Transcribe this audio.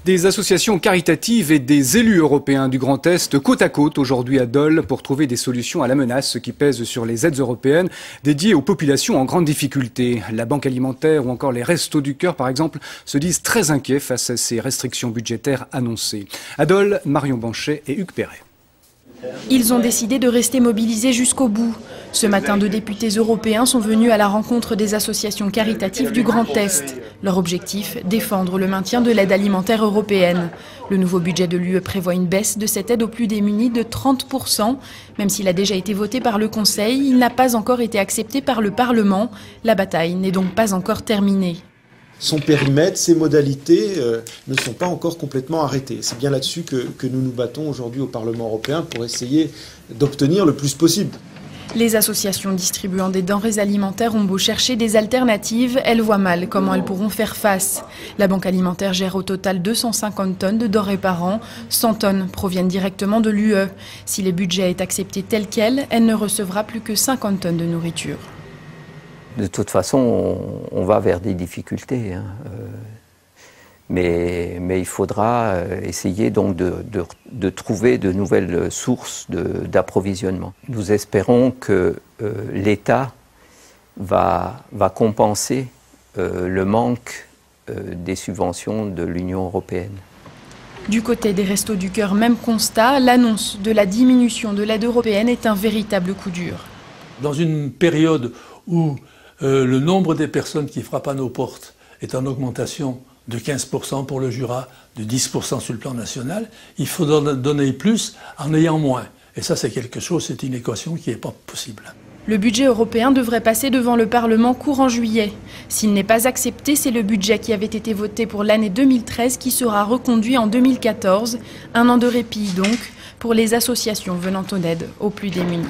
Des associations caritatives et des élus européens du Grand Est côte à côte aujourd'hui à Dole pour trouver des solutions à la menace qui pèse sur les aides européennes dédiées aux populations en grande difficulté. La Banque alimentaire ou encore les Restos du Cœur par exemple se disent très inquiets face à ces restrictions budgétaires annoncées. À Dole, Marion Banchet et Hugues Perret. Ils ont décidé de rester mobilisés jusqu'au bout. Ce matin, 2 députés européens sont venus à la rencontre des associations caritatives du Grand Est. Leur objectif, défendre le maintien de l'aide alimentaire européenne. Le nouveau budget de l'UE prévoit une baisse de cette aide aux plus démunis de 30%. Même s'il a déjà été voté par le Conseil, il n'a pas encore été accepté par le Parlement. La bataille n'est donc pas encore terminée. Son périmètre, ses modalités ne sont pas encore complètement arrêtées. C'est bien là-dessus que nous nous battons aujourd'hui au Parlement européen pour essayer d'obtenir le plus possible. Les associations distribuant des denrées alimentaires ont beau chercher des alternatives, elles voient mal comment elles pourront faire face. La Banque alimentaire gère au total 250 tonnes de denrées par an. 100 tonnes proviennent directement de l'UE. Si le budget est accepté tel quel, elle ne recevra plus que 50 tonnes de nourriture. De toute façon, on va vers des difficultés. Mais il faudra essayer donc de trouver de nouvelles sources d'approvisionnement. Nous espérons que l'État va compenser le manque des subventions de l'Union européenne. Du côté des Restos du Cœur, même constat, l'annonce de la diminution de l'aide européenne est un véritable coup dur. Dans une période où le nombre des personnes qui frappent à nos portes est en augmentation de 15% pour le Jura, de 10% sur le plan national, il faut donner plus en ayant moins. Et ça, c'est quelque chose, c'est une équation qui n'est pas possible. Le budget européen devrait passer devant le Parlement courant juillet. S'il n'est pas accepté, c'est le budget qui avait été voté pour l'année 2013 qui sera reconduit en 2014. Un an de répit donc pour les associations venant en aide aux plus démunis.